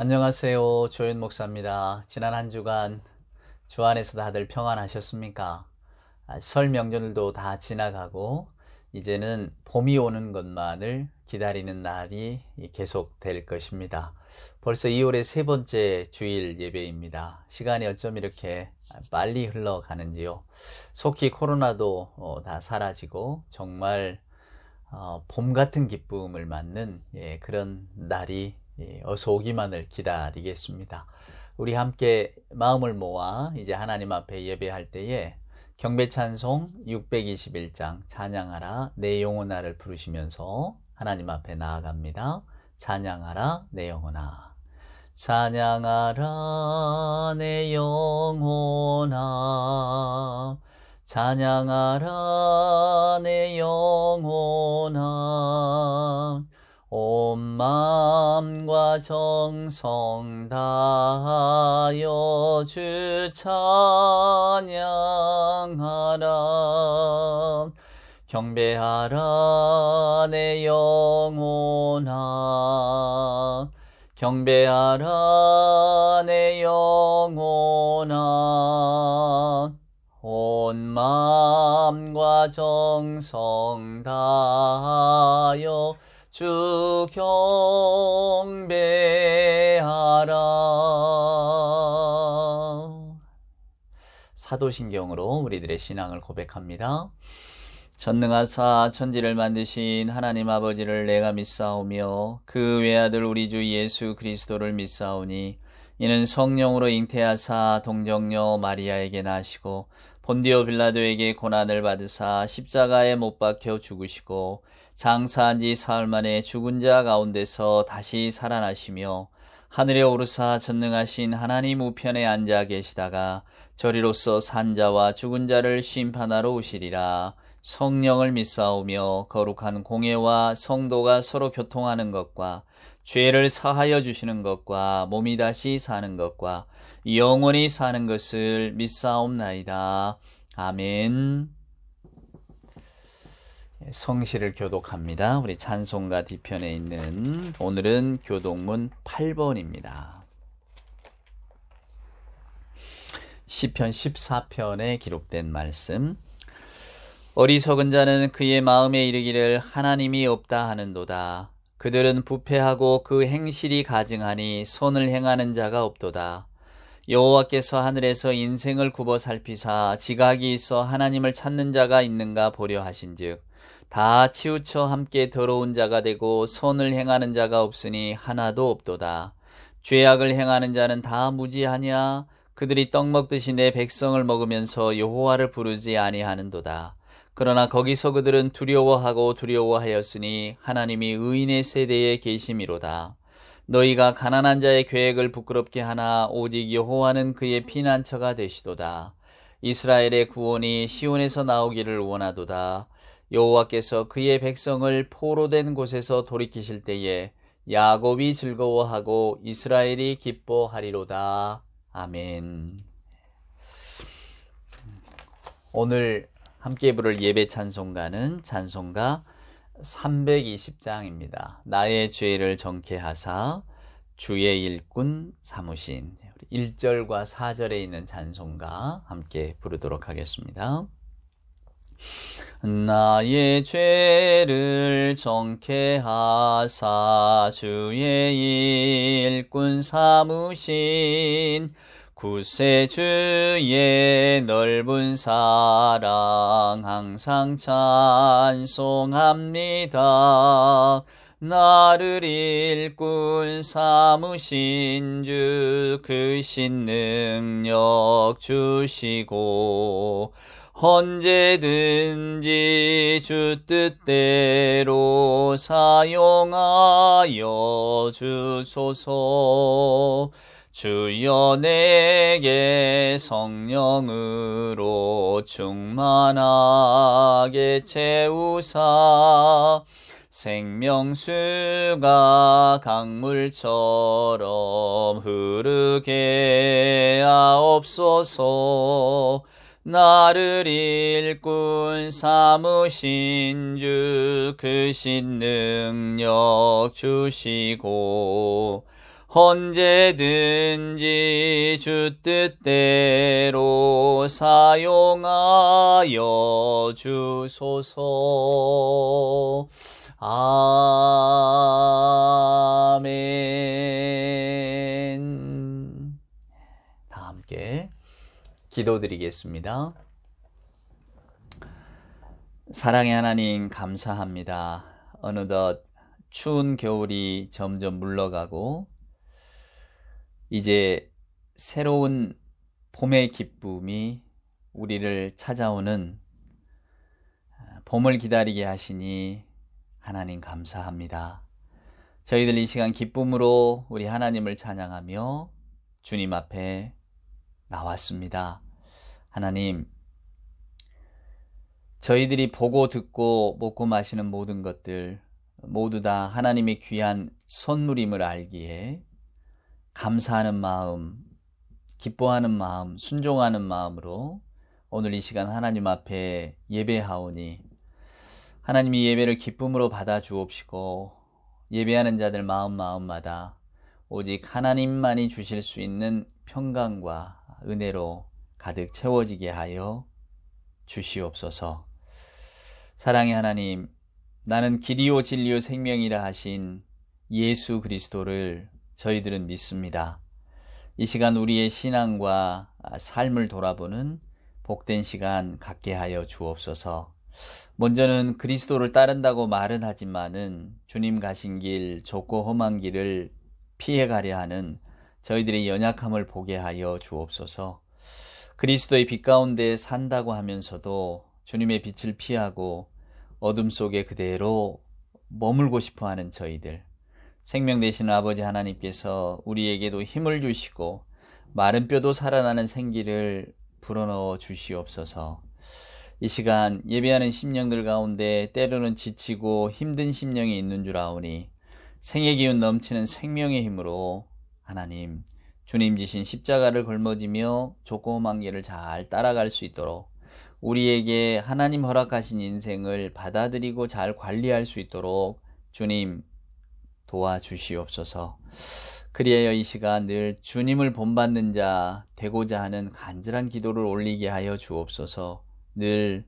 안녕하세요. 조윤 목사입니다. 지난 한 주간 주 안에서 다들 평안하셨습니까? 설 명절도 다 지나가고 이제는 봄이 오는 것만을 기다리는 날이 계속 될 것입니다. 벌써 2월의 세 번째 주일 예배입니다. 시간이 어쩜 이렇게 빨리 흘러가는지요. 속히 코로나도 다 사라지고 정말 봄 같은 기쁨을 맞는 그런 날이 어서 오기만을 기다리겠습니다. 우리 함께 마음을 모아 이제 하나님 앞에 예배할 때에 경배 찬송 621장 찬양하라 내 영혼아를 부르시면서 하나님 앞에 나아갑니다. 찬양하라 내 영혼아, 찬양하라 내 영혼아, 찬양하라 내 영혼아, 온 마음과 정성 다하여 주 찬양하라. 경배하라 내 영혼아, 경배하라 내 영혼아, 온 마음과 정성 다하여 주 경배하라. 사도신경으로 우리들의 신앙을 고백합니다. 전능하사 천지를 만드신 하나님 아버지를 내가 믿사오며 그 외아들 우리 주 예수 그리스도를 믿사오니 이는 성령으로 잉태하사 동정녀 마리아에게 나시고 본디오 빌라도에게 고난을 받으사 십자가에 못 박혀 죽으시고 장사한 지 사흘 만에 죽은 자 가운데서 다시 살아나시며 하늘에 오르사 전능하신 하나님 우편에 앉아 계시다가 저리로서 산 자와 죽은 자를 심판하러 오시리라. 성령을 믿사오며 거룩한 공예와 성도가 서로 교통하는 것과 죄를 사하여 주시는 것과 몸이 다시 사는 것과 영원히 사는 것을 믿사옵나이다. 아멘. 성시를 교독합니다. 우리 찬송가 뒤편에 있는 오늘은 교독문 8번입니다. 시편 14편에 기록된 말씀. 어리석은 자는 그의 마음에 이르기를 하나님이 없다 하는도다. 그들은 부패하고 그 행실이 가증하니 선을 행하는 자가 없도다. 여호와께서 하늘에서 인생을 굽어 살피사 지각이 있어 하나님을 찾는 자가 있는가 보려 하신즉 다 치우쳐 함께 더러운 자가 되고 선을 행하는 자가 없으니 하나도 없도다. 죄악을 행하는 자는 다 무지하냐? 그들이 떡 먹듯이 내 백성을 먹으면서 여호와를 부르지 아니하는도다. 그러나 거기서 그들은 두려워하고 두려워하였으니 하나님이 의인의 세대에 계심이로다. 너희가 가난한 자의 계획을 부끄럽게 하나 오직 여호와는 그의 피난처가 되시도다. 이스라엘의 구원이 시온에서 나오기를 원하도다. 여호와께서 그의 백성을 포로된 곳에서 돌이키실 때에 야곱이 즐거워하고 이스라엘이 기뻐하리로다. 아멘. 오늘 함께 부를 예배 찬송가는 찬송가 320장입니다. 나의 죄를 정케 하사 주의 일꾼 삼으신. 1절과 4절에 있는 찬송가 함께 부르도록 하겠습니다. 나의 죄를 정케 하사 주의 일꾼 삼으신 구세주의 넓은 사랑 항상 찬송합니다. 나를 일꾼 삼으신 주 크신 능력 주시고 언제든지 주 뜻대로 사용하여 주소서. 주여 내게 성령으로 충만하게 채우사 생명수가 강물처럼 흐르게 하옵소서. 나를 일꾼 삼으신 주 크신 능력 주시고 언제든지 주 뜻대로 사용하여 주소서. 아멘. 다 함께 기도드리겠습니다. 사랑의 하나님, 감사합니다. 어느덧 추운 겨울이 점점 물러가고 이제 새로운 봄의 기쁨이 우리를 찾아오는 봄을 기다리게 하시니 하나님 감사합니다. 저희들 이 시간 기쁨으로 우리 하나님을 찬양하며 주님 앞에 나왔습니다. 하나님, 저희들이 보고 듣고 먹고 마시는 모든 것들 모두 다 하나님의 귀한 선물임을 알기에 감사하는 마음, 기뻐하는 마음, 순종하는 마음으로 오늘 이 시간 하나님 앞에 예배하오니 하나님이 예배를 기쁨으로 받아 주옵시고 예배하는 자들 마음마다 오직 하나님만이 주실 수 있는 평강과 은혜로 가득 채워지게 하여 주시옵소서. 사랑의 하나님, 나는 길이요 진리요 생명이라 하신 예수 그리스도를 저희들은 믿습니다. 이 시간 우리의 신앙과 삶을 돌아보는 복된 시간 갖게 하여 주옵소서. 먼저는 그리스도를 따른다고 말은 하지만은 주님 가신 길, 좁고 험한 길을 피해가려 하는 저희들의 연약함을 보게 하여 주옵소서. 그리스도의 빛 가운데 산다고 하면서도 주님의 빛을 피하고 어둠 속에 그대로 머물고 싶어하는 저희들, 생명 되시는 아버지 하나님께서 우리에게도 힘을 주시고 마른 뼈도 살아나는 생기를 불어넣어 주시옵소서. 이 시간 예배하는 심령들 가운데 때로는 지치고 힘든 심령이 있는 줄 아오니 생의 기운 넘치는 생명의 힘으로 하나님, 주님 지신 십자가를 걸머지며 조그만 길을 잘 따라갈 수 있도록 우리에게 하나님 허락하신 인생을 받아들이고 잘 관리할 수 있도록 주님 도와주시옵소서. 그리하여 이 시간 늘 주님을 본받는 자 되고자 하는 간절한 기도를 올리게 하여 주옵소서. 늘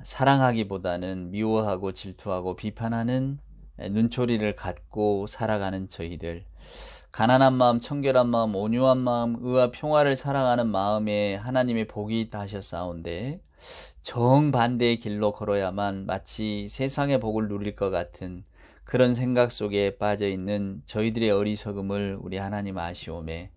사랑하기보다는 미워하고 질투하고 비판하는 눈초리를 갖고 살아가는 저희들, 가난한 마음, 청결한 마음, 온유한 마음, 의와 평화를 사랑하는 마음에 하나님의 복이 있다 하셨사온데 정반대의 길로 걸어야만 마치 세상의 복을 누릴 것 같은 그런 생각 속에 빠져있는 저희들의 어리석음을 우리 하나님 아시오매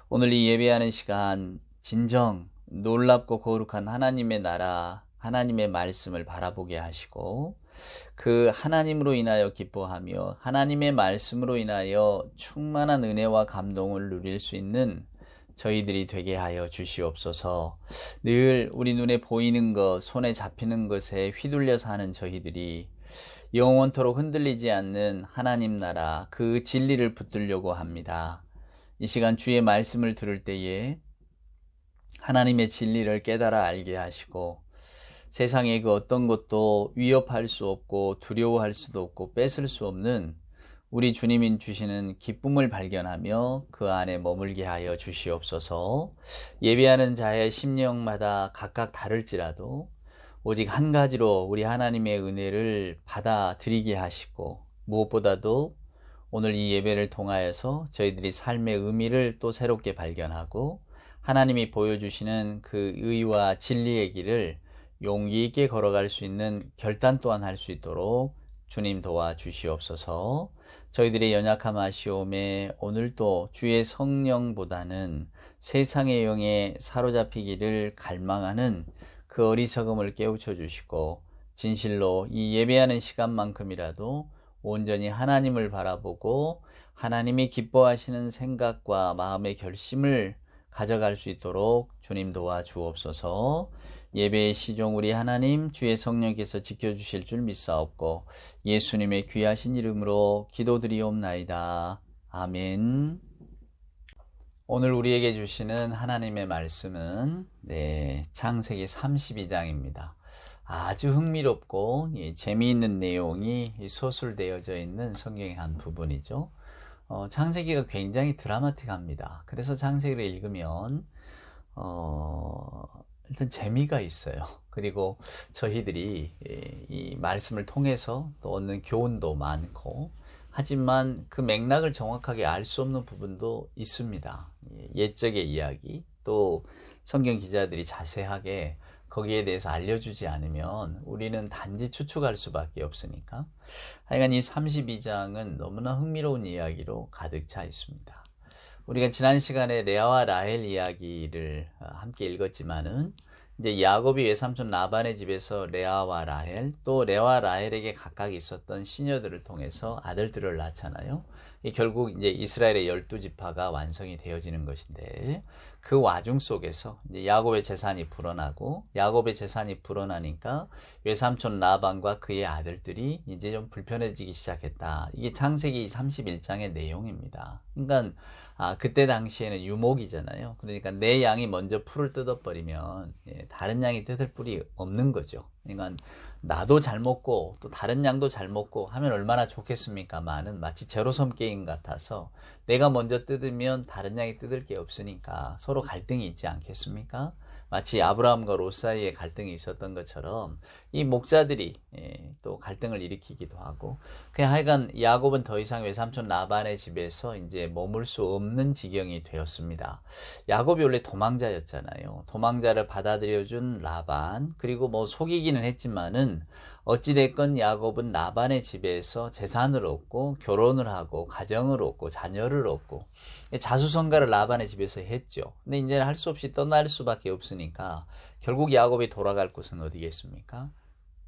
오늘 이 예배하는 시간 진정 놀랍고 거룩한 하나님의 나라, 하나님의 말씀을 바라보게 하시고 그 하나님으로 인하여 기뻐하며 하나님의 말씀으로 인하여 충만한 은혜와 감동을 누릴 수 있는 저희들이 되게 하여 주시옵소서. 늘 우리 눈에 보이는 것, 손에 잡히는 것에 휘둘려 사는 저희들이 영원토록 흔들리지 않는 하나님 나라, 그 진리를 붙들려고 합니다. 이 시간 주의 말씀을 들을 때에 하나님의 진리를 깨달아 알게 하시고 세상의 그 어떤 것도 위협할 수 없고 두려워할 수도 없고 뺏을 수 없는 우리 주님이 주시는 기쁨을 발견하며 그 안에 머물게 하여 주시옵소서. 예배하는 자의 심령마다 각각 다를지라도 오직 한 가지로 우리 하나님의 은혜를 받아들이게 하시고 무엇보다도 오늘 이 예배를 통하여서 저희들이 삶의 의미를 또 새롭게 발견하고 하나님이 보여주시는 그 의와 진리의 길을 용기 있게 걸어갈 수 있는 결단 또한 할 수 있도록 주님 도와주시옵소서. 저희들의 연약함 아시오매 오늘도 주의 성령보다는 세상의 영에 사로잡히기를 갈망하는 그 어리석음을 깨우쳐 주시고 진실로 이 예배하는 시간만큼이라도 온전히 하나님을 바라보고 하나님이 기뻐하시는 생각과 마음의 결심을 가져갈 수 있도록 주님 도와주옵소서. 예배의 시종 우리 하나님 주의 성령께서 지켜주실 줄 믿사옵고 예수님의 귀하신 이름으로 기도드리옵나이다. 아멘. 오늘 우리에게 주시는 하나님의 말씀은 창세기 32장입니다. 아주 흥미롭고 재미있는 내용이 서술되어져 있는 성경의 한 부분이죠. 창세기가 굉장히 드라마틱합니다. 그래서 창세기를 읽으면 일단 재미가 있어요. 그리고 저희들이 이 말씀을 통해서 또 얻는 교훈도 많고, 하지만 그 맥락을 정확하게 알 수 없는 부분도 있습니다. 옛적의 이야기, 또 성경 기자들이 자세하게 거기에 대해서 알려주지 않으면 우리는 단지 추측할 수밖에 없으니까. 하여간 이 32장은 너무나 흥미로운 이야기로 가득 차 있습니다. 우리가 지난 시간에 레아와 라헬 이야기를 함께 읽었지만은, 이제 야곱이 외삼촌 라반의 집에서 레아와 라헬, 또 레아와 라헬에게 각각 있었던 시녀들을 통해서 아들들을 낳잖아요. 결국 이제 이스라엘의 12지파가 완성이 되어지는 것인데, 그 와중 속에서 이제 야곱의 재산이 불어나고, 야곱의 재산이 불어나니까 외삼촌 라반과 그의 아들들이 이제 좀 불편해지기 시작했다. 이게 창세기 31장의 내용입니다. 그러니까 그때 당시에는 유목이잖아요. 그러니까 내 양이 먼저 풀을 뜯어버리면 다른 양이 뜯을 뿔이 없는 거죠. 그러니까 나도 잘 먹고 또 다른 양도 잘 먹고 하면 얼마나 좋겠습니까만은, 마치 제로섬 게임 같아서 내가 먼저 뜯으면 다른 양이 뜯을 게 없으니까 서로 갈등이 있지 않겠습니까? 마치 아브라함과 롯 사이에 갈등이 있었던 것처럼 이 목자들이 또 갈등을 일으키기도 하고, 그냥 하여간 야곱은 더 이상 외삼촌 라반의 집에서 이제 머물 수 없는 지경이 되었습니다. 야곱이 원래 도망자였잖아요. 도망자를 받아들여준 라반, 그리고 뭐 속이기는 했지만은 어찌됐건 야곱은 라반의 집에서 재산을 얻고 결혼을 하고 가정을 얻고 자녀를 얻고 자수성가를 라반의 집에서 했죠. 근데 이제 할 수 없이 떠날 수밖에 없으니까 결국 야곱이 돌아갈 곳은 어디겠습니까?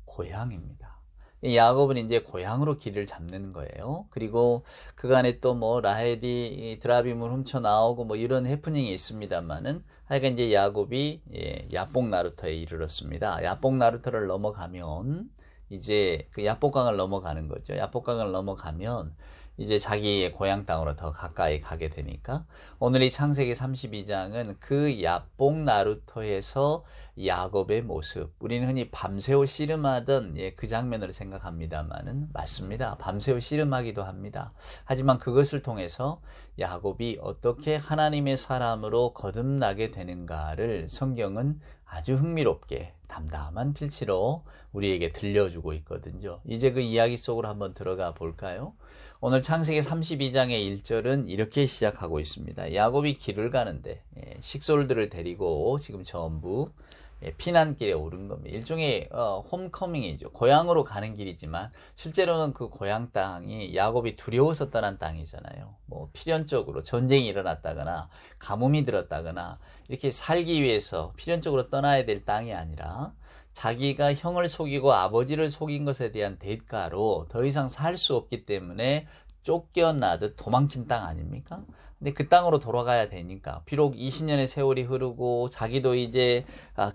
고향입니다. 야곱은 이제 고향으로 길을 잡는 거예요. 그리고 그간에 또 뭐 라헬이 드라빔을 훔쳐 나오고 뭐 이런 해프닝이 있습니다만은, 하여간 이제 야곱이 야복 나루터에 이르렀습니다. 야복 나루터를 넘어가면 이제 그 야복강을 넘어가는 거죠. 야복강을 넘어가면 이제 자기의 고향 땅으로 더 가까이 가게 되니까, 오늘 이 창세기 32장은 그 야복 나루터에서 야곱의 모습, 우리는 흔히 밤새워 씨름하던 그 장면을 생각합니다만은 맞습니다. 밤새워 씨름하기도 합니다. 하지만 그것을 통해서 야곱이 어떻게 하나님의 사람으로 거듭나게 되는가를 성경은 아주 흥미롭게 담담한 필치로 우리에게 들려주고 있거든요. 이제 그 이야기 속으로 한번 들어가 볼까요? 오늘 창세기 32장의 1절은 이렇게 시작하고 있습니다. 야곱이 길을 가는데 식솔들을 데리고 지금 전부 피난길에 오른 겁니다. 일종의 홈커밍이죠. 고향으로 가는 길이지만 실제로는 그 고향 땅이 야곱이 두려워서 떠난 땅이잖아요. 뭐 필연적으로 전쟁이 일어났다거나 가뭄이 들었다거나 이렇게 살기 위해서 필연적으로 떠나야 될 땅이 아니라, 자기가 형을 속이고 아버지를 속인 것에 대한 대가로 더 이상 살 수 없기 때문에 쫓겨나듯 도망친 땅 아닙니까? 근데 그 땅으로 돌아가야 되니까, 비록 20년의 세월이 흐르고 자기도 이제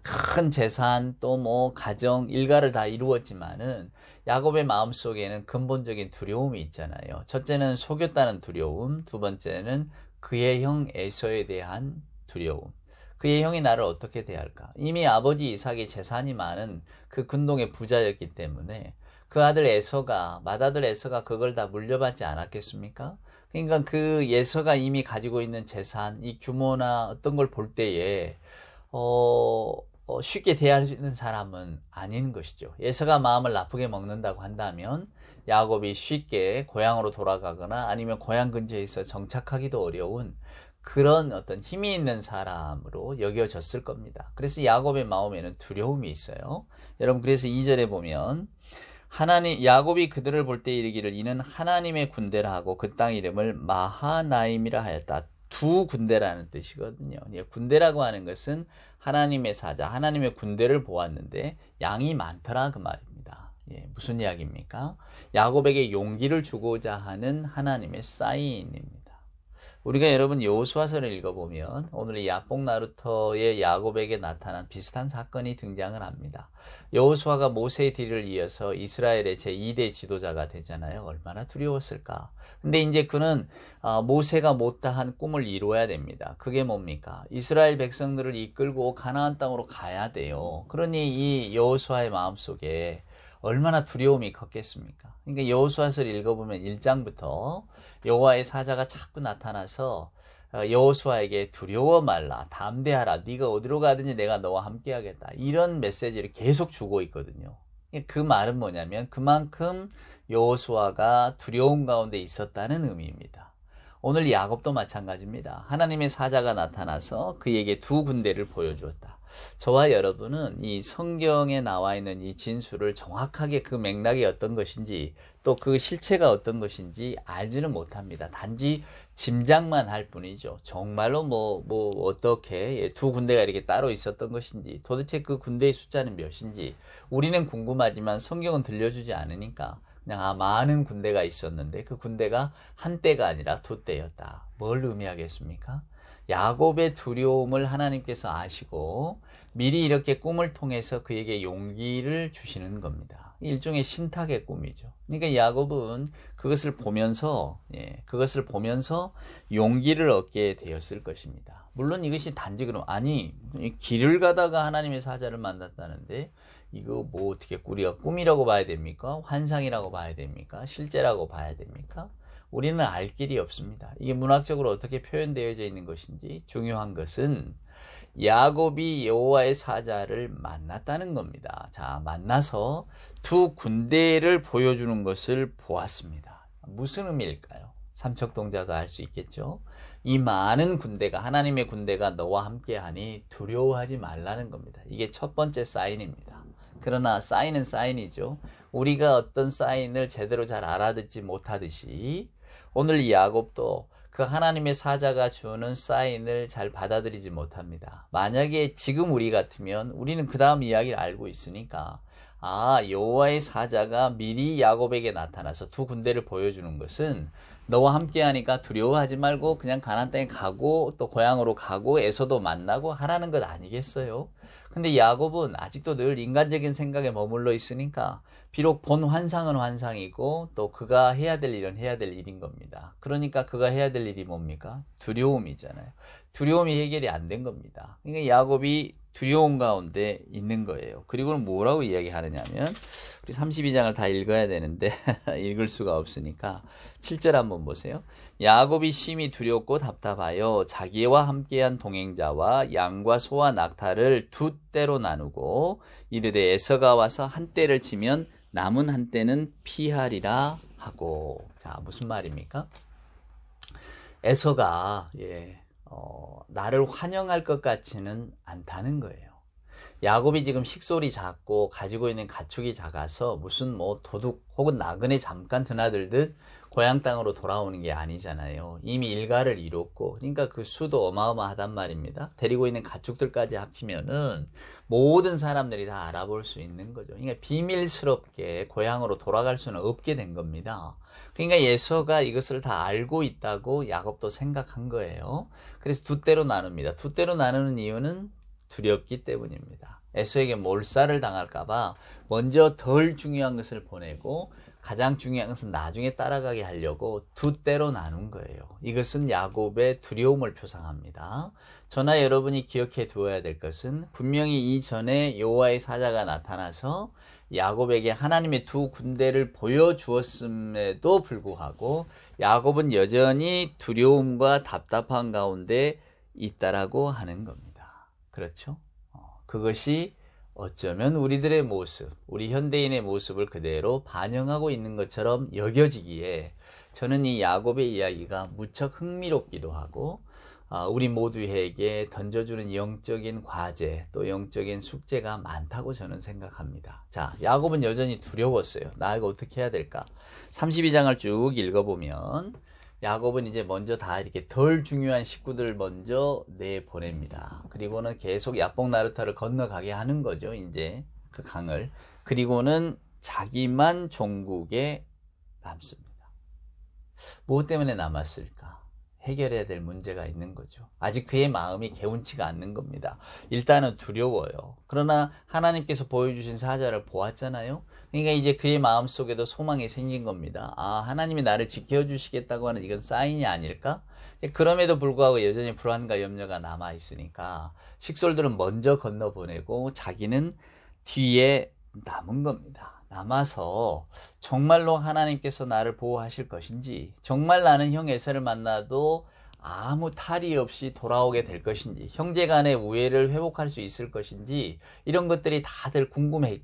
큰 재산 또 뭐 가정 일가를 다 이루었지만은 야곱의 마음속에는 근본적인 두려움이 있잖아요. 첫째는 속였다는 두려움, 두 번째는 그의 형 에서에 대한 두려움. 그의 형이 나를 어떻게 대할까? 이미 아버지 이삭이 재산이 많은 그 근동의 부자였기 때문에 그 아들 에서가, 맏아들 에서가 그걸 다 물려받지 않았겠습니까? 그러니까 그 에서가 이미 가지고 있는 재산, 이 규모나 어떤 걸 볼 때에 쉽게 대할 수 있는 사람은 아닌 것이죠. 에서가 마음을 나쁘게 먹는다고 한다면 야곱이 쉽게 고향으로 돌아가거나 아니면 고향 근처에 있어 정착하기도 어려운 그런 어떤 힘이 있는 사람으로 여겨졌을 겁니다. 그래서 야곱의 마음에는 두려움이 있어요. 여러분, 그래서 2절에 보면 야곱이 그들을 볼 때 이르기를 이는 하나님의 군대라 하고 그 땅 이름을 마하나임이라 하였다. 두 군대라는 뜻이거든요. 군대라고 하는 것은 하나님의 사자, 하나님의 군대를 보았는데 양이 많더라 그 말입니다. 무슨 이야기입니까? 야곱에게 용기를 주고자 하는 하나님의 사인입니다. 우리가 여러분 여호수아서를 읽어보면 오늘 이 야복 나루터의 야곱에게 나타난 비슷한 사건이 등장을 합니다. 여호수아가 모세의 뒤를 이어서 이스라엘의 제2대 지도자가 되잖아요. 얼마나 두려웠을까. 근데 이제 그는 모세가 못다한 꿈을 이루어야 됩니다. 그게 뭡니까? 이스라엘 백성들을 이끌고 가나안 땅으로 가야 돼요. 그러니 이 여호수아의 마음속에 얼마나 두려움이 컸겠습니까? 그러니까 여호수아서를 읽어보면 1장부터 여호와의 사자가 자꾸 나타나서 여호수아에게 두려워 말라, 담대하라, 네가 어디로 가든지 내가 너와 함께 하겠다, 이런 메시지를 계속 주고 있거든요. 그 말은 뭐냐면 그만큼 여호수아가 두려움 가운데 있었다는 의미입니다. 오늘 야곱도 마찬가지입니다. 하나님의 사자가 나타나서 그에게 두 군대를 보여주었다. 저와 여러분은 이 성경에 나와 있는 이 진술을 정확하게 그 맥락이 어떤 것인지 또 그 실체가 어떤 것인지 알지는 못합니다. 단지 짐작만 할 뿐이죠. 정말로 어떻게 두 군대가 이렇게 따로 있었던 것인지, 도대체 그 군대의 숫자는 몇인지 우리는 궁금하지만 성경은 들려주지 않으니까 그냥 많은 군대가 있었는데 그 군대가 한 떼가 아니라 두 떼였다. 뭘 의미하겠습니까? 야곱의 두려움을 하나님께서 아시고 미리 이렇게 꿈을 통해서 그에게 용기를 주시는 겁니다. 일종의 신탁의 꿈이죠. 그러니까 야곱은 그것을 보면서 용기를 얻게 되었을 것입니다. 물론 이것이 단지 그럼 길을 가다가 하나님의 사자를 만났다는데 이거 어떻게 우리가 꿈이라고 봐야 됩니까? 환상이라고 봐야 됩니까? 실제라고 봐야 됩니까? 우리는 알 길이 없습니다. 이게 문학적으로 어떻게 표현되어져 있는 것인지 중요한 것은 야곱이 여호와의 사자를 만났다는 겁니다. 자, 만나서 두 군대를 보여주는 것을 보았습니다. 무슨 의미일까요? 삼척동자도 알 수 있겠죠. 이 많은 군대가, 하나님의 군대가 너와 함께하니 두려워하지 말라는 겁니다. 이게 첫 번째 사인입니다. 그러나 사인은 사인이죠. 우리가 어떤 사인을 제대로 잘 알아듣지 못하듯이 오늘 이 야곱도 그 하나님의 사자가 주는 사인을 잘 받아들이지 못합니다. 만약에 지금 우리 같으면 우리는 그 다음 이야기를 알고 있으니까 여호와의 사자가 미리 야곱에게 나타나서 두 군대를 보여주는 것은 너와 함께하니까 두려워하지 말고 그냥 가나안 땅에 가고 또 고향으로 가고 에서도 만나고 하라는 것 아니겠어요? 근데 야곱은 아직도 늘 인간적인 생각에 머물러 있으니까 비록 본 환상은 환상이고 또 그가 해야 될 일은 해야 될 일인 겁니다. 그러니까 그가 해야 될 일이 뭡니까? 두려움이잖아요. 두려움이 해결이 안 된 겁니다. 그러니까 야곱이 두려움 가운데 있는 거예요. 그리고는 뭐라고 이야기하느냐면 우리 32장을 다 읽어야 되는데 읽을 수가 없으니까 7절 한번 보세요. 야곱이 심히 두렵고 답답하여 자기와 함께한 동행자와 양과 소와 낙타를 두 떼로 나누고 이르되 에서가 와서 한 떼를 치면 남은 한 떼는 피하리라 하고. 자, 무슨 말입니까? 에서가 나를 환영할 것 같지는 않다는 거예요. 야곱이 지금 식솔이 작고 가지고 있는 가축이 작아서 무슨 도둑 혹은 나그네 잠깐 드나들듯 고향 땅으로 돌아오는 게 아니잖아요. 이미 일가를 이뤘고, 그러니까 그 수도 어마어마하단 말입니다. 데리고 있는 가축들까지 합치면은 모든 사람들이 다 알아볼 수 있는 거죠. 그러니까 비밀스럽게 고향으로 돌아갈 수는 없게 된 겁니다. 그러니까 에서가 이것을 다 알고 있다고 야곱도 생각한 거예요. 그래서 두 떼로 나눕니다. 두 떼로 나누는 이유는 두렵기 때문입니다. 에서에게 몰살을 당할까봐 먼저 덜 중요한 것을 보내고 가장 중요한 것은 나중에 따라가게 하려고 두 떼로 나눈 거예요. 이것은 야곱의 두려움을 표상합니다. 저나 여러분이 기억해 두어야 될 것은 분명히 이전에 여호와의 사자가 나타나서 야곱에게 하나님의 두 군대를 보여주었음에도 불구하고 야곱은 여전히 두려움과 답답한 가운데 있다라고 하는 겁니다. 그렇죠? 그것이 어쩌면 우리들의 모습, 우리 현대인의 모습을 그대로 반영하고 있는 것처럼 여겨지기에 저는 이 야곱의 이야기가 무척 흥미롭기도 하고 우리 모두에게 던져주는 영적인 과제 또 영적인 숙제가 많다고 저는 생각합니다. 자, 야곱은 여전히 두려웠어요. 나 이거 어떻게 해야 될까? 32장을 쭉 읽어보면 야곱은 이제 먼저 다 이렇게 덜 중요한 식구들 먼저 내보냅니다. 그리고는 계속 야복 나루타를 건너가게 하는 거죠. 이제 그 강을. 그리고는 자기만 종국에 남습니다. 무엇 때문에 남았을까? 해결해야 될 문제가 있는 거죠. 아직 그의 마음이 개운치가 않는 겁니다. 일단은 두려워요. 그러나 하나님께서 보여주신 사자를 보았잖아요. 그러니까 이제 그의 마음속에도 소망이 생긴 겁니다. 하나님이 나를 지켜주시겠다고 하는 이건 사인이 아닐까? 그럼에도 불구하고 여전히 불안과 염려가 남아있으니까 식솔들은 먼저 건너보내고 자기는 뒤에 남은 겁니다. 남아서 정말로 하나님께서 나를 보호하실 것인지, 정말 나는 형 에서를 만나도 아무 탈이 없이 돌아오게 될 것인지, 형제 간의 우애를 회복할 수 있을 것인지, 이런 것들이 다들 궁금했지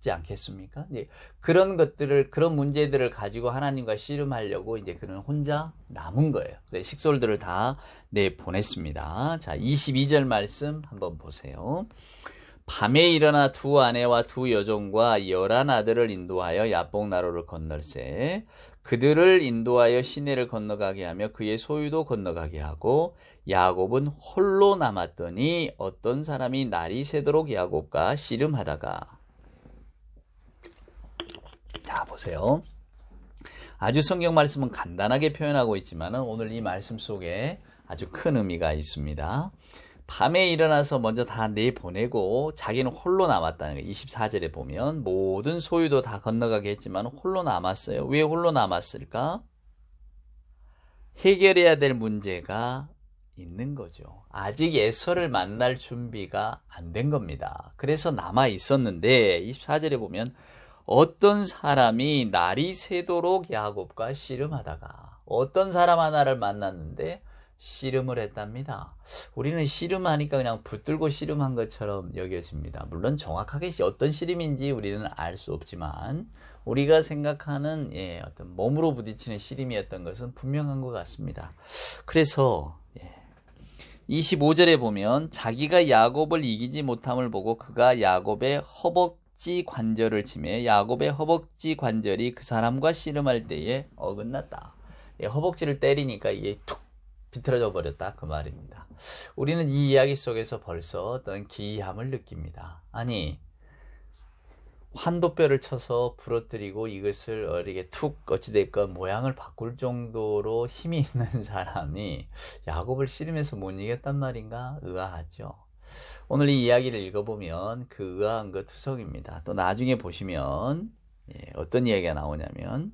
않겠습니까? 이제 그런 것들을, 그런 문제들을 가지고 하나님과 씨름하려고 이제 그는 혼자 남은 거예요. 그래서 식솔들을 다 내보냈습니다. 자, 22절 말씀 한번 보세요. 밤에 일어나 두 아내와 두 여종과 11 아들을 인도하여 야복 나루를 건널세 그들을 인도하여 시내를 건너가게 하며 그의 소유도 건너가게 하고 야곱은 홀로 남았더니 어떤 사람이 날이 새도록 야곱과 씨름하다가, 자 보세요. 아주 성경 말씀은 간단하게 표현하고 있지만 오늘 이 말씀 속에 아주 큰 의미가 있습니다. 밤에 일어나서 먼저 다 내보내고 자기는 홀로 남았다는 거예요. 24절에 보면 모든 소유도 다 건너가게 했지만 홀로 남았어요. 왜 홀로 남았을까? 해결해야 될 문제가 있는 거죠. 아직 에서를 만날 준비가 안 된 겁니다. 그래서 남아 있었는데 24절에 보면 어떤 사람이 날이 새도록 야곱과 씨름하다가, 어떤 사람 하나를 만났는데 씨름을 했답니다. 우리는 씨름하니까 그냥 붙들고 씨름한 것처럼 여겨집니다. 물론 정확하게 어떤 씨름인지 우리는 알 수 없지만 우리가 생각하는 어떤 몸으로 부딪히는 씨름이었던 것은 분명한 것 같습니다. 그래서 25절에 보면 자기가 야곱을 이기지 못함을 보고 그가 야곱의 허벅지 관절을 치매 야곱의 허벅지 관절이 그 사람과 씨름할 때에 어긋났다. 허벅지를 때리니까 이게 툭 비틀어져 버렸다, 그 말입니다. 우리는 이 이야기 속에서 벌써 어떤 기이함을 느낍니다. 아니, 환도뼈를 쳐서 부러뜨리고 이것을 어리게 툭 어찌됐건 모양을 바꿀 정도로 힘이 있는 사람이 야곱을 씨름해서 못 이겼단 말인가? 의아하죠. 오늘 이 이야기를 읽어보면 그 의아한 것 투성입니다. 또 나중에 보시면 어떤 이야기가 나오냐면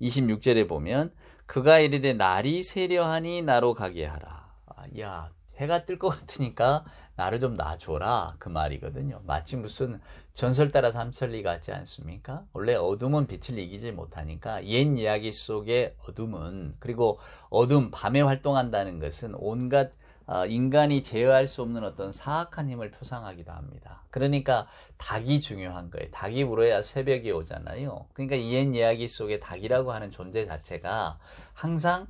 26절에 보면 그가 이르되 날이 새려하니 나로 가게 하라. 야, 해가 뜰 것 같으니까 나를 좀 놔줘라, 그 말이거든요. 마치 무슨 전설 따라 삼천리 같지 않습니까? 원래 어둠은 빛을 이기지 못하니까 옛 이야기 속의 어둠은, 그리고 어둠, 밤에 활동한다는 것은 온갖 인간이 제어할 수 없는 어떤 사악한 힘을 표상하기도 합니다. 그러니까 닭이 중요한 거예요. 닭이 울어야 새벽이 오잖아요. 그러니까 옛 이야기 속에 닭이라고 하는 존재 자체가 항상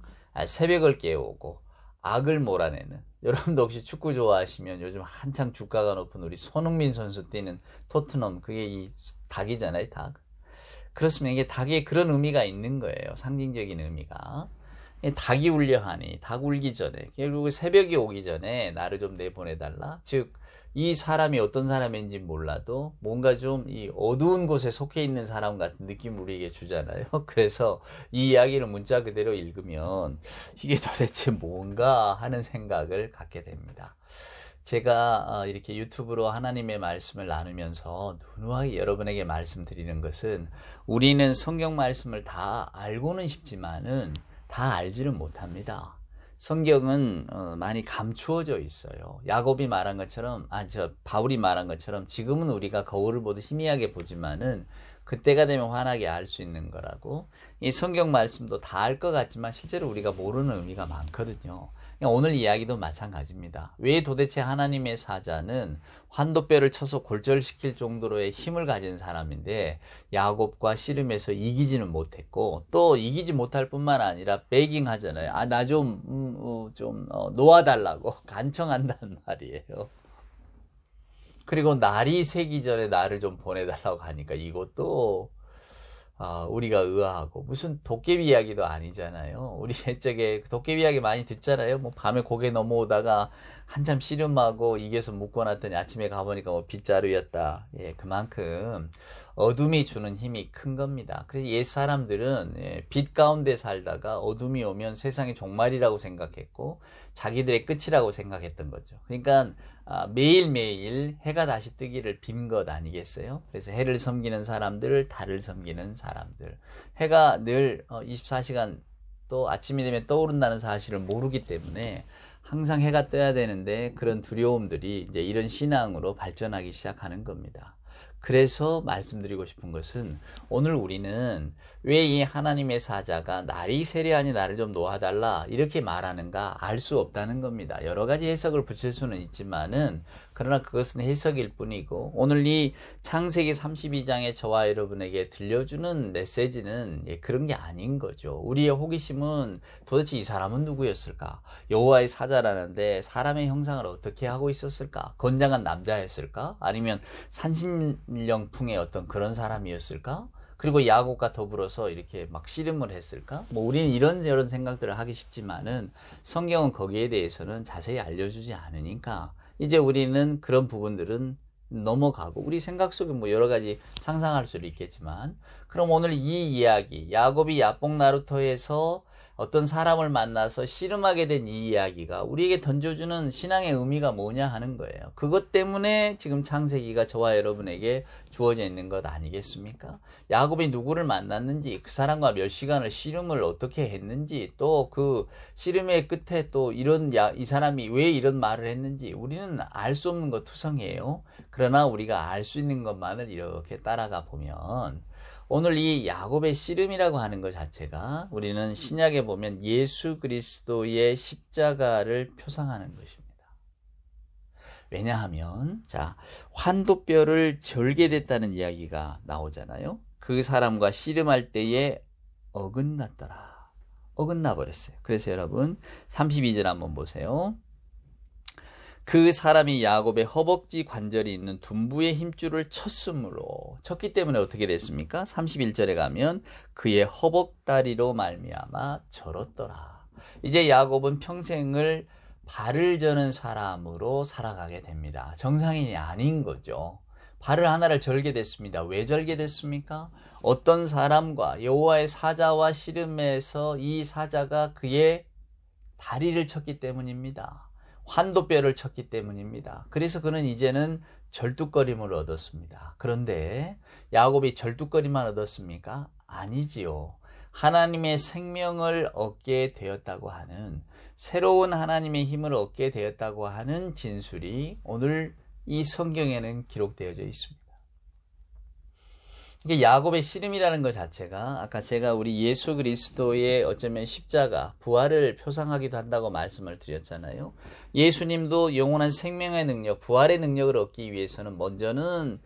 새벽을 깨우고 악을 몰아내는, 여러분도 혹시 축구 좋아하시면 요즘 한창 주가가 높은 우리 손흥민 선수 뛰는 토트넘, 그게 이 닭이잖아요, 닭. 그렇습니다. 이게 닭에 그런 의미가 있는 거예요. 상징적인 의미가. 닭이 울려 하니, 닭 울기 전에, 결국 새벽이 오기 전에 나를 좀 내보내달라. 즉, 이 사람이 어떤 사람인지 몰라도 뭔가 좀 이 어두운 곳에 속해 있는 사람 같은 느낌을 우리에게 주잖아요. 그래서 이 이야기를 문자 그대로 읽으면 이게 도대체 뭔가 하는 생각을 갖게 됩니다. 제가 이렇게 유튜브로 하나님의 말씀을 나누면서 누누하게 여러분에게 말씀드리는 것은 우리는 성경 말씀을 다 알고는 싶지만은 다 알지를 못합니다. 성경은 많이 감추어져 있어요. 야곱이 말한 것처럼, 바울이 말한 것처럼 지금은 우리가 거울을 보듯 희미하게 보지만은 그때가 되면 환하게 알 수 있는 거라고. 이 성경 말씀도 다 알 것 같지만 실제로 우리가 모르는 의미가 많거든요. 오늘 이야기도 마찬가지입니다. 왜 도대체 하나님의 사자는 환도뼈를 쳐서 골절시킬 정도로의 힘을 가진 사람인데 야곱과 씨름해서 이기지는 못했고, 또 이기지 못할 뿐만 아니라 베깅 하잖아요. 나 좀 놓아달라고 간청한단 말이에요. 그리고 날이 새기 전에 나를 좀 보내달라고 하니까 이것도 우리가 의아하고, 무슨 도깨비 이야기도 아니잖아요. 우리 옛적에 도깨비 이야기 많이 듣잖아요. 뭐 밤에 고개 넘어오다가 한참 씨름하고 이겨서 묶어놨더니 아침에 가보니까 뭐 빗자루였다. 그만큼 어둠이 주는 힘이 큰 겁니다. 그래서 옛 사람들은 빛 가운데 살다가 어둠이 오면 세상의 종말이라고 생각했고 자기들의 끝이라고 생각했던 거죠. 그러니까 매일매일 해가 다시 뜨기를 빈 것 아니겠어요? 그래서 해를 섬기는 사람들, 달을 섬기는 사람들. 해가 늘 24시간 또 아침이 되면 떠오른다는 사실을 모르기 때문에 항상 해가 떠야 되는데 그런 두려움들이 이제 이런 신앙으로 발전하기 시작하는 겁니다. 그래서 말씀드리고 싶은 것은 오늘 우리는 왜 이 하나님의 사자가 날이 세려하니 나를 좀 놓아달라 이렇게 말하는가 알 수 없다는 겁니다. 여러 가지 해석을 붙일 수는 있지만은 그러나 그것은 해석일 뿐이고 오늘 이 창세기 32장에 저와 여러분에게 들려주는 메시지는 그런 게 아닌 거죠. 우리의 호기심은 도대체 이 사람은 누구였을까? 여호와의 사자라는데 사람의 형상을 어떻게 하고 있었을까? 건장한 남자였을까? 아니면 산신령풍의 어떤 그런 사람이었을까? 그리고 야곱과 더불어서 이렇게 막 씨름을 했을까? 뭐 우리는 이런저런 생각들을 하기 쉽지만은 성경은 거기에 대해서는 자세히 알려주지 않으니까 이제 우리는 그런 부분들은 넘어가고 우리 생각 속에 뭐 여러 가지 상상할 수도 있겠지만 그럼 오늘 이 이야기 야곱이 야복 나루터에서 어떤 사람을 만나서 씨름하게 된 이 이야기가 우리에게 던져주는 신앙의 의미가 뭐냐 하는 거예요. 그것 때문에 지금 창세기가 저와 여러분에게 주어져 있는 것 아니겠습니까? 야곱이 누구를 만났는지 그 사람과 몇 시간을 씨름을 어떻게 했는지 또 그 씨름의 끝에 또 이 사람이 왜 이런 말을 했는지 우리는 알 수 없는 것 투성이에요. 그러나 우리가 알 수 있는 것만을 이렇게 따라가 보면 오늘 이 야곱의 씨름이라고 하는 것 자체가 우리는 신약에 보면 예수 그리스도의 십자가를 표상하는 것입니다. 왜냐하면 환도뼈를 절게 됐다는 이야기가 나오잖아요. 그 사람과 씨름할 때에 어긋났더라. 어긋나 버렸어요. 그래서 여러분 32절 한번 보세요. 그 사람이 야곱의 허벅지 관절이 있는 둔부의 힘줄을 쳤기 때문에 어떻게 됐습니까? 31절에 가면 그의 허벅다리로 말미암아 절었더라. 이제 야곱은 평생을 발을 저는 사람으로 살아가게 됩니다. 정상인이 아닌 거죠. 발을 하나를 절게 됐습니다. 왜 절게 됐습니까? 어떤 사람과 여호와의 사자와 씨름에서 이 사자가 그의 다리를 쳤기 때문입니다. 환도뼈를 쳤기 때문입니다. 그래서 그는 이제는 절뚝거림을 얻었습니다. 그런데 야곱이 절뚝거림만 얻었습니까? 아니지요. 하나님의 생명을 얻게 되었다고 하는 새로운 하나님의 힘을 얻게 되었다고 하는 진술이 오늘 이 성경에는 기록되어져 있습니다. 이게 야곱의 씨름이라는 것 자체가 아까 제가 우리 예수 그리스도의 어쩌면 십자가, 부활을 표상하기도 한다고 말씀을 드렸잖아요. 예수님도 영원한 생명의 능력, 부활의 능력을 얻기 위해서는 먼저는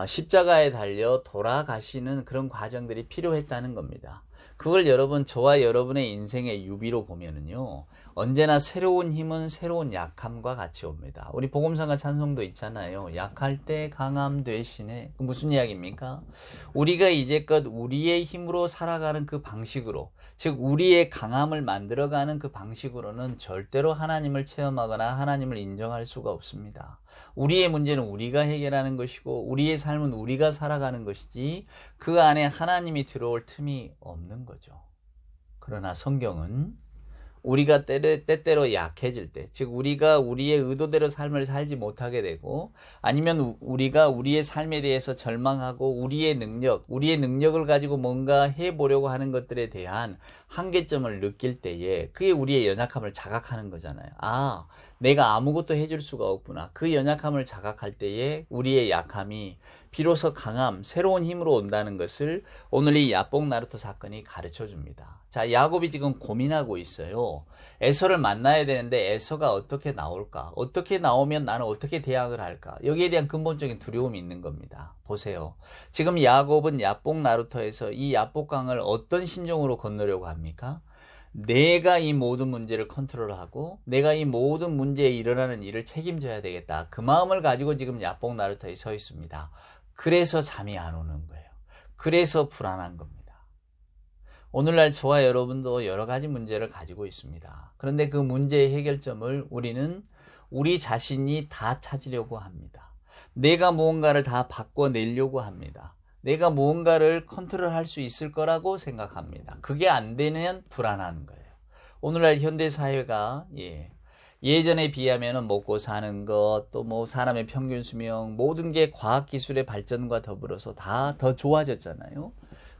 십자가에 달려 돌아가시는 그런 과정들이 필요했다는 겁니다. 그걸 저와 여러분의 인생의 유비로 보면은요, 언제나 새로운 힘은 새로운 약함과 같이 옵니다. 우리 복음성가 찬송도 있잖아요. 약할 때 강함 되시네. 무슨 이야기입니까? 우리가 이제껏 우리의 힘으로 살아가는 그 방식으로, 즉 우리의 강함을 만들어가는 그 방식으로는 절대로 하나님을 체험하거나 하나님을 인정할 수가 없습니다. 우리의 문제는 우리가 해결하는 것이고 우리의 삶은 우리가 살아가는 것이지 그 안에 하나님이 들어올 틈이 없는 거죠. 그러나 성경은 우리가 때때로 약해질 때, 즉 우리가 우리의 의도대로 삶을 살지 못하게 되고 아니면 우리가 우리의 삶에 대해서 절망하고 우리의 능력을 가지고 뭔가 해보려고 하는 것들에 대한 한계점을 느낄 때에 그게 우리의 연약함을 자각하는 거잖아요. 내가 아무것도 해줄 수가 없구나. 그 연약함을 자각할 때에 우리의 약함이 비로소 강함, 새로운 힘으로 온다는 것을 오늘 이 야복 나루터 사건이 가르쳐 줍니다. 야곱이 지금 고민하고 있어요. 에서를 만나야 되는데 에서가 어떻게 나올까? 어떻게 나오면 나는 어떻게 대항을 할까? 여기에 대한 근본적인 두려움이 있는 겁니다. 보세요. 지금 야곱은 야복 나루터에서 이 야복강을 어떤 심정으로 건너려고 합니까? 내가 이 모든 문제를 컨트롤하고 내가 이 모든 문제에 일어나는 일을 책임져야 되겠다. 그 마음을 가지고 지금 야복 나루터에 서 있습니다. 그래서 잠이 안 오는 거예요. 그래서 불안한 겁니다. 오늘날 저와 여러분도 여러 가지 문제를 가지고 있습니다. 그런데 그 문제의 해결점을 우리는 우리 자신이 다 찾으려고 합니다. 내가 무언가를 다 바꿔내려고 합니다. 내가 무언가를 컨트롤할 수 있을 거라고 생각합니다. 그게 안 되면 불안한 거예요. 오늘날 현대사회가 예전에 비하면 먹고 사는 것, 또 뭐 사람의 평균 수명, 모든 게 과학기술의 발전과 더불어서 다 더 좋아졌잖아요.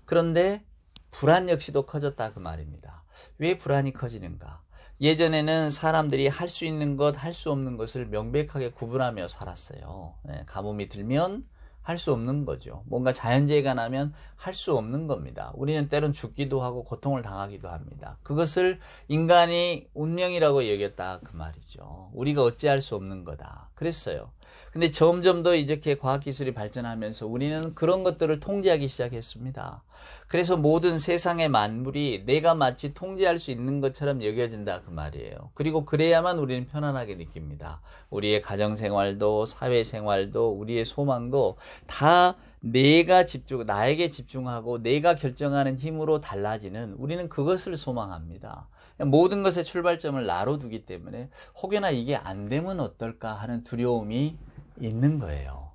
그런데 불안 역시도 커졌다 그 말입니다. 왜 불안이 커지는가? 예전에는 사람들이 할 수 있는 것, 할 수 없는 것을 명백하게 구분하며 살았어요. 가뭄이 들면 할 수 없는 거죠. 뭔가 자연재해가 나면 할 수 없는 겁니다. 우리는 때론 죽기도 하고 고통을 당하기도 합니다. 그것을 인간이 운명이라고 여겼다 그 말이죠. 우리가 어찌할 수 없는 거다 그랬어요. 근데 점점 더 이렇게 과학기술이 발전하면서 우리는 그런 것들을 통제하기 시작했습니다. 그래서 모든 세상의 만물이 내가 마치 통제할 수 있는 것처럼 여겨진다 그 말이에요. 그리고 그래야만 우리는 편안하게 느낍니다. 우리의 가정생활도 사회생활도 우리의 소망도 다 나에게 집중하고 내가 결정하는 힘으로 달라지는, 우리는 그것을 소망합니다. 모든 것의 출발점을 나로 두기 때문에 혹여나 이게 안 되면 어떨까 하는 두려움이 있는 거예요.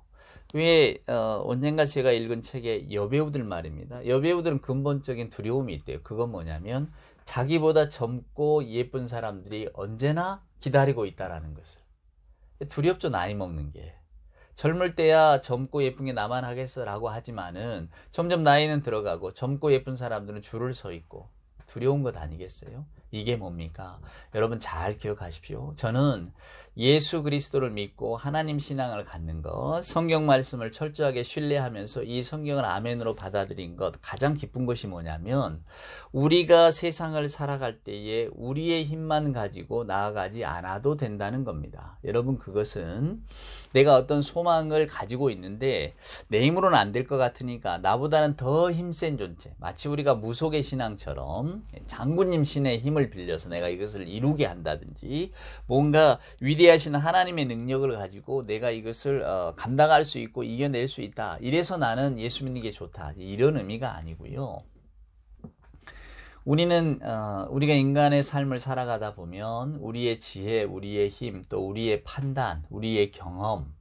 언젠가 제가 읽은 책에 여배우들 말입니다. 여배우들은 근본적인 두려움이 있대요. 그건 뭐냐면 자기보다 젊고 예쁜 사람들이 언제나 기다리고 있다라는 것을. 두렵죠, 나이 먹는 게. 젊을 때야 젊고 예쁜 게 나만 하겠어 라고 하지만은 점점 나이는 들어가고 젊고 예쁜 사람들은 줄을 서 있고 두려운 것 아니겠어요? 이게 뭡니까? 여러분 잘 기억하십시오. 저는 예수 그리스도를 믿고 하나님 신앙을 갖는 것, 성경 말씀을 철저하게 신뢰하면서 이 성경을 아멘으로 받아들인 것, 가장 기쁜 것이 뭐냐면 우리가 세상을 살아갈 때에 우리의 힘만 가지고 나아가지 않아도 된다는 겁니다. 여러분, 그것은 내가 어떤 소망을 가지고 있는데 내 힘으로는 안 될 것 같으니까 나보다는 더 힘센 존재, 마치 우리가 무속의 신앙처럼 장군님 신의 힘을 빌려서 내가 이것을 이루게 한다든지, 뭔가 위대하신 하나님의 능력을 가지고 내가 이것을 감당할 수 있고 이겨낼 수 있다, 이래서 나는 예수 믿는 게 좋다, 이런 의미가 아니고요. 우리가 인간의 삶을 살아가다 보면 우리의 지혜, 우리의 힘, 또 우리의 판단, 우리의 경험,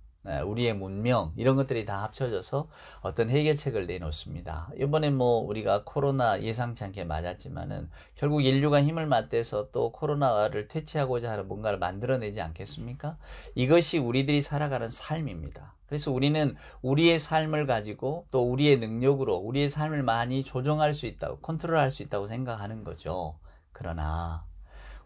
우리의 문명, 이런 것들이 다 합쳐져서 어떤 해결책을 내놓습니다. 이번에 우리가 코로나 예상치 않게 맞았지만은 결국 인류가 힘을 맞대서 또 코로나를 퇴치하고자 하는 뭔가를 만들어내지 않겠습니까? 이것이 우리들이 살아가는 삶입니다. 그래서 우리는 우리의 삶을 가지고 또 우리의 능력으로 우리의 삶을 많이 조정할 수 있다고, 컨트롤할 수 있다고 생각하는 거죠. 그러나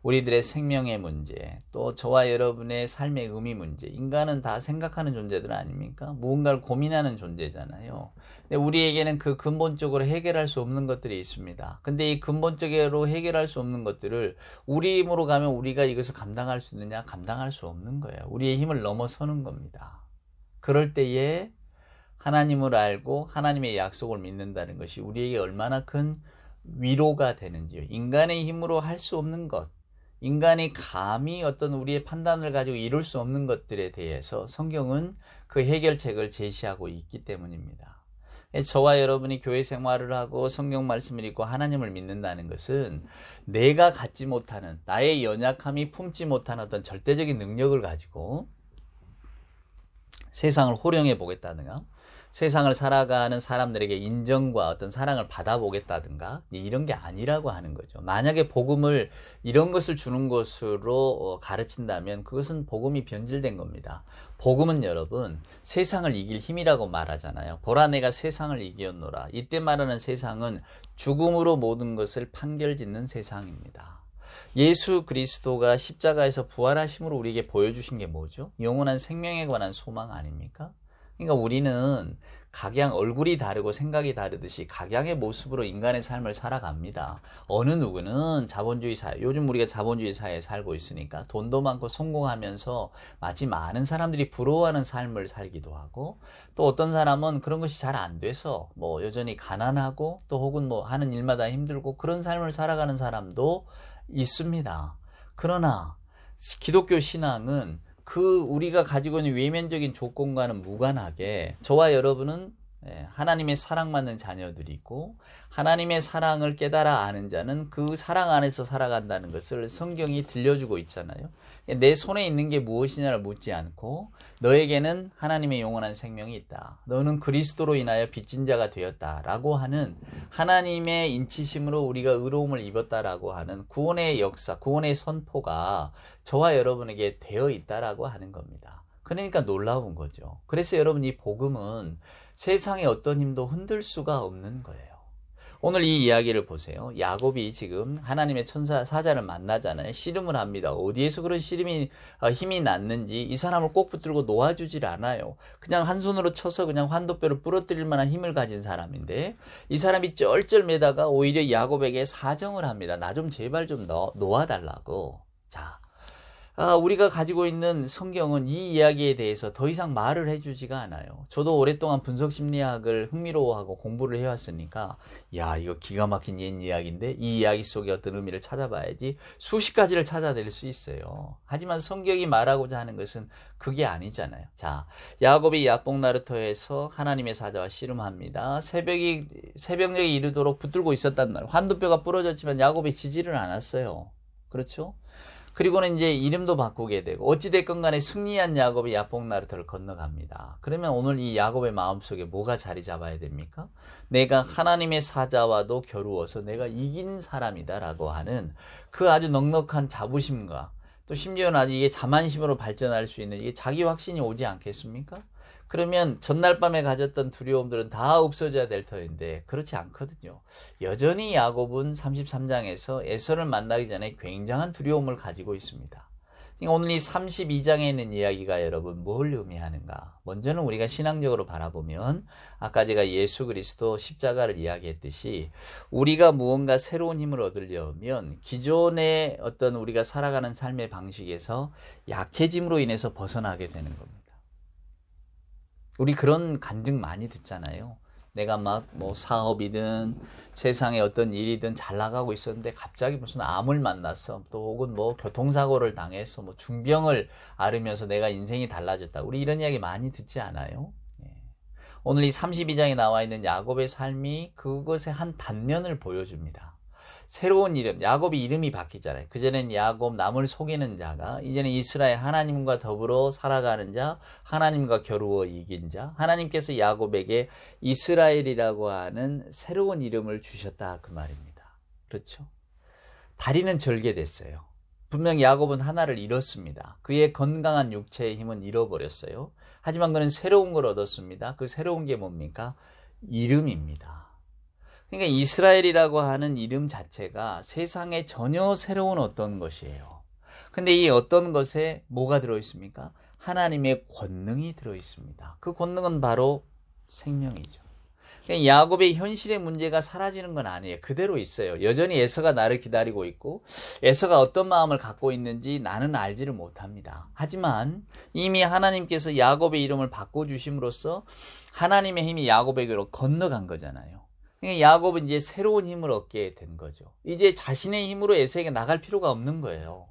우리들의 생명의 문제, 또 저와 여러분의 삶의 의미 문제, 인간은 다 생각하는 존재들 아닙니까? 무언가를 고민하는 존재잖아요. 근데 우리에게는 그 근본적으로 해결할 수 없는 것들이 있습니다. 근데 이 근본적으로 해결할 수 없는 것들을 우리 힘으로 가면 우리가 이것을 감당할 수 있느냐? 감당할 수 없는 거예요. 우리의 힘을 넘어서는 겁니다. 그럴 때에 하나님을 알고 하나님의 약속을 믿는다는 것이 우리에게 얼마나 큰 위로가 되는지요. 인간의 힘으로 할 수 없는 것, 인간이 감히 어떤 우리의 판단을 가지고 이룰 수 없는 것들에 대해서 성경은 그 해결책을 제시하고 있기 때문입니다. 저와 여러분이 교회 생활을 하고 성경 말씀을 읽고 하나님을 믿는다는 것은 내가 갖지 못하는, 나의 연약함이 품지 못한 어떤 절대적인 능력을 가지고 세상을 호령해 보겠다든가, 세상을 살아가는 사람들에게 인정과 어떤 사랑을 받아보겠다든가, 이런 게 아니라고 하는 거죠. 만약에 복음을 이런 것을 주는 것으로 가르친다면 그것은 복음이 변질된 겁니다. 복음은 여러분 세상을 이길 힘이라고 말하잖아요. 보라, 내가 세상을 이겼노라. 이때 말하는 세상은 죽음으로 모든 것을 판결짓는 세상입니다. 예수 그리스도가 십자가에서 부활하심으로 우리에게 보여주신 게 뭐죠? 영원한 생명에 관한 소망 아닙니까? 그러니까 우리는 각양, 얼굴이 다르고 생각이 다르듯이 각양의 모습으로 인간의 삶을 살아갑니다. 어느 누구는 자본주의 사회, 요즘 우리가 자본주의 사회에 살고 있으니까 돈도 많고 성공하면서 마치 많은 사람들이 부러워하는 삶을 살기도 하고, 또 어떤 사람은 그런 것이 잘 안 돼서 여전히 가난하고 또 혹은 하는 일마다 힘들고 그런 삶을 살아가는 사람도 있습니다. 그러나 기독교 신앙은 우리가 가지고 있는 외면적인 조건과는 무관하게 저와 여러분은 하나님의 사랑받는 자녀들이고, 하나님의 사랑을 깨달아 아는 자는 그 사랑 안에서 살아간다는 것을 성경이 들려주고 있잖아요. 내 손에 있는 게 무엇이냐를 묻지 않고 너에게는 하나님의 영원한 생명이 있다, 너는 그리스도로 인하여 빚진 자가 되었다라고 하는 하나님의 인치심으로 우리가 의로움을 입었다라고 하는 구원의 역사, 구원의 선포가 저와 여러분에게 되어 있다라고 하는 겁니다. 그러니까 놀라운 거죠. 그래서 여러분, 이 복음은 세상의 어떤 힘도 흔들 수가 없는 거예요. 오늘 이 이야기를 보세요. 야곱이 지금 하나님의 천사 사자를 만나잖아요. 씨름을 합니다. 어디에서 그런 힘이 났는지 이 사람을 꼭 붙들고 놓아주질 않아요. 그냥 한 손으로 쳐서 그냥 환도뼈를 부러뜨릴 만한 힘을 가진 사람인데 이 사람이 쩔쩔매다가 오히려 야곱에게 사정을 합니다. 나 좀 제발 좀 놓아달라고. 자, 우리가 가지고 있는 성경은 이 이야기에 대해서 더 이상 말을 해주지가 않아요. 저도 오랫동안 분석심리학을 흥미로워하고 공부를 해왔으니까 야, 이거 기가 막힌 옛 이야기인데 이 이야기 속에 어떤 의미를 찾아봐야지 수십 가지를 찾아낼 수 있어요. 하지만 성경이 말하고자 하는 것은 그게 아니잖아요. 자, 야곱이 야복나루터에서 하나님의 사자와 씨름합니다. 새벽녘에 이르도록 붙들고 있었단 말이에요. 환도뼈가 부러졌지만 야곱이 지지를 않았어요. 그렇죠? 그리고는 이제 이름도 바꾸게 되고 어찌됐건 간에 승리한 야곱이 야복나루터를 건너갑니다. 그러면 오늘 이 야곱의 마음속에 뭐가 자리 잡아야 됩니까? 내가 하나님의 사자와도 겨루어서 내가 이긴 사람이다 라고 하는 그 아주 넉넉한 자부심과 또 심지어는 아주 이게 자만심으로 발전할 수 있는 이게 자기 확신이 오지 않겠습니까? 그러면 전날 밤에 가졌던 두려움들은 다 없어져야 될 터인데 그렇지 않거든요. 여전히 야곱은 33장에서 에서를 만나기 전에 굉장한 두려움을 가지고 있습니다. 오늘 이 32장에 있는 이야기가 여러분 뭘 의미하는가? 먼저는 우리가 신앙적으로 바라보면 아까 제가 예수 그리스도 십자가를 이야기했듯이 우리가 무언가 새로운 힘을 얻으려면 기존의 어떤 우리가 살아가는 삶의 방식에서 약해짐으로 인해서 벗어나게 되는 겁니다. 우리 그런 간증 많이 듣잖아요. 내가 막 뭐 사업이든 세상에 어떤 일이든 잘 나가고 있었는데 갑자기 무슨 암을 만났어. 또 혹은 뭐 교통사고를 당해서 뭐 중병을 앓으면서 내가 인생이 달라졌다. 우리 이런 이야기 많이 듣지 않아요? 오늘 이 32장에 나와 있는 야곱의 삶이 그것의 한 단면을 보여줍니다. 새로운 이름, 야곱이 이름이 바뀌잖아요. 그전엔 야곱, 남을 속이는 자가 이제는 이스라엘, 하나님과 더불어 살아가는 자, 하나님과 겨루어 이긴 자, 하나님께서 야곱에게 이스라엘이라고 하는 새로운 이름을 주셨다 그 말입니다. 그렇죠? 다리는 절개됐어요. 분명 야곱은 하나를 잃었습니다. 그의 건강한 육체의 힘은 잃어버렸어요. 하지만 그는 새로운 걸 얻었습니다. 그 새로운 게 뭡니까? 이름입니다. 그러니까 이스라엘이라고 하는 이름 자체가 세상에 전혀 새로운 어떤 것이에요. 근데 이 어떤 것에 뭐가 들어있습니까? 하나님의 권능이 들어있습니다. 그 권능은 바로 생명이죠. 그러니까 야곱의 현실의 문제가 사라지는 건 아니에요. 그대로 있어요. 여전히 에서가 나를 기다리고 있고 에서가 어떤 마음을 갖고 있는지 나는 알지를 못합니다. 하지만 이미 하나님께서 야곱의 이름을 바꿔주심으로써 하나님의 힘이 야곱에게로 건너간 거잖아요. 야곱은 이제 새로운 힘을 얻게 된 거죠. 이제 자신의 힘으로 에서에게 나갈 필요가 없는 거예요.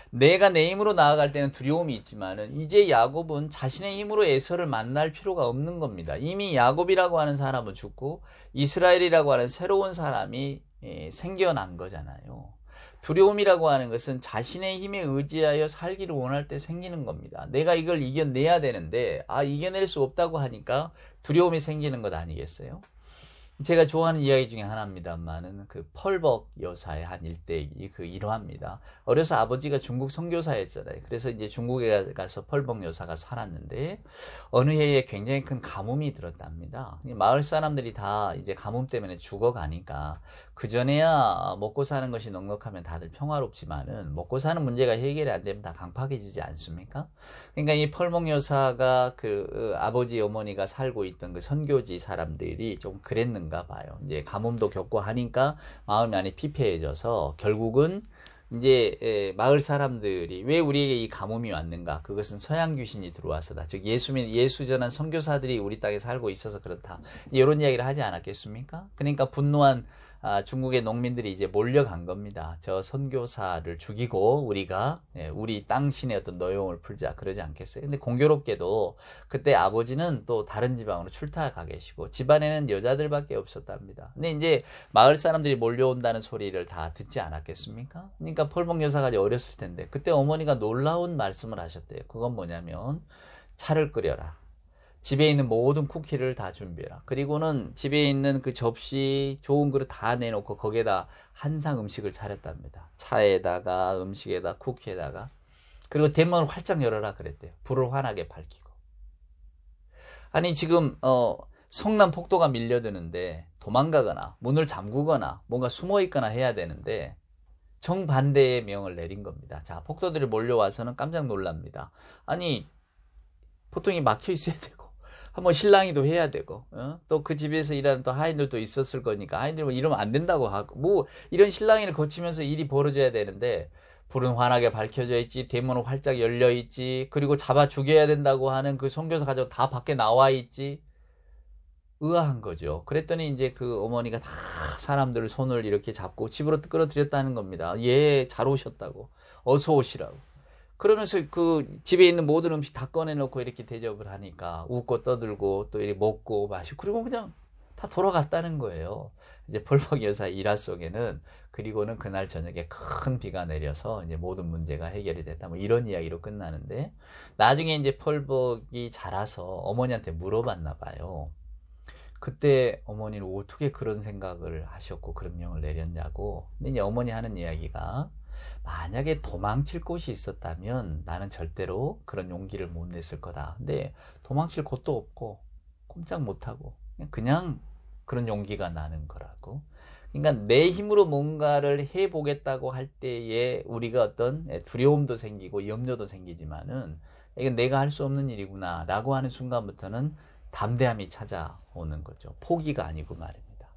내가 내 힘으로 나아갈 때는 두려움이 있지만은 이제 야곱은 자신의 힘으로 에서를 만날 필요가 없는 겁니다. 이미 야곱이라고 하는 사람은 죽고 이스라엘이라고 하는 새로운 사람이 생겨난 거잖아요. 두려움이라고 하는 것은 자신의 힘에 의지하여 살기를 원할 때 생기는 겁니다. 내가 이걸 이겨내야 되는데 이겨낼 수 없다고 하니까 두려움이 생기는 것 아니겠어요? 제가 좋아하는 이야기 중에 하나입니다만은 그 펄벅 여사의 한 일대기 그 일화입니다. 어려서 아버지가 중국 선교사였잖아요. 그래서 이제 중국에 가서 펄벅 여사가 살았는데 어느 해에 굉장히 큰 가뭄이 들었답니다. 마을 사람들이 다 이제 가뭄 때문에 죽어가니까 그 전에야 먹고 사는 것이 넉넉하면 다들 평화롭지만은 먹고 사는 문제가 해결이 안 되면 다 강팍해지지 않습니까? 그러니까 이 펄벅 여사가 그 아버지 어머니가 살고 있던 그 선교지 사람들이 좀 그랬는가 봐요. 이제 가뭄도 겪고 하니까 마음이 많이 피폐해져서 결국은 이제 마을 사람들이 왜 우리에게 이 가뭄이 왔는가? 그것은 서양 귀신이 들어와서다. 즉 예수 전한 선교사들이 우리 땅에 살고 있어서 그렇다. 이런 이야기를 하지 않았겠습니까? 그러니까 분노한 중국의 농민들이 이제 몰려간 겁니다. 저 선교사를 죽이고 우리가 우리 땅신의 어떤 노여움을 풀자 그러지 않겠어요? 근데 공교롭게도 그때 아버지는 또 다른 지방으로 출타가 계시고 집안에는 여자들밖에 없었답니다. 근데 이제 마을 사람들이 몰려온다는 소리를 다 듣지 않았겠습니까? 그러니까 펄벅 여사가 어렸을 텐데 그때 어머니가 놀라운 말씀을 하셨대요. 그건 뭐냐면 차를 끓여라. 집에 있는 모든 쿠키를 다 준비해라. 그리고는 집에 있는 그 접시 좋은 그릇 다 내놓고 거기에다 한 상 음식을 차렸답니다. 차에다가 음식에다 쿠키에다가 그리고 대문을 활짝 열어라 그랬대요. 불을 환하게 밝히고. 아니 지금 성남 폭도가 밀려드는데 도망가거나 문을 잠그거나 뭔가 숨어 있거나 해야 되는데 정반대의 명을 내린 겁니다. 자, 폭도들이 몰려와서는 깜짝 놀랍니다. 아니, 보통이 막혀 있어야 되고, 한번 실랑이도 해야 되고, 또 그 집에서 일하는 또 하인들도 있었을 거니까, 하인들 뭐 이러면 안 된다고 하고, 뭐, 이런 실랑이를 거치면서 일이 벌어져야 되는데, 불은 환하게 밝혀져 있지, 대문은 활짝 열려 있지, 그리고 잡아 죽여야 된다고 하는 그 선교사 가족 다 밖에 나와 있지, 의아한 거죠. 그랬더니 이제 그 어머니가 다 사람들 손을 이렇게 잡고 집으로 끌어들였다는 겁니다. 예, 잘 오셨다고. 어서 오시라고. 그러면서 그 집에 있는 모든 음식 다 꺼내놓고 이렇게 대접을 하니까 웃고 떠들고 또 이렇게 먹고 마시고 그리고 그냥 다 돌아갔다는 거예요. 이제 펄벅 여사 일화 속에는 그리고는 그날 저녁에 큰 비가 내려서 이제 모든 문제가 해결이 됐다. 뭐 이런 이야기로 끝나는데 나중에 이제 펄벅이 자라서 어머니한테 물어봤나 봐요. 그때 어머니는 어떻게 그런 생각을 하셨고 그런 명을 내렸냐고. 근데 이제 어머니 하는 이야기가 만약에 도망칠 곳이 있었다면 나는 절대로 그런 용기를 못 냈을 거다. 근데 도망칠 곳도 없고 꼼짝 못하고 그냥 그런 용기가 나는 거라고. 그러니까 내 힘으로 뭔가를 해보겠다고 할 때에 우리가 어떤 두려움도 생기고 염려도 생기지만은 이건 내가 할 수 없는 일이구나 라고 하는 순간부터는 담대함이 찾아오는 거죠. 포기가 아니고 말입니다.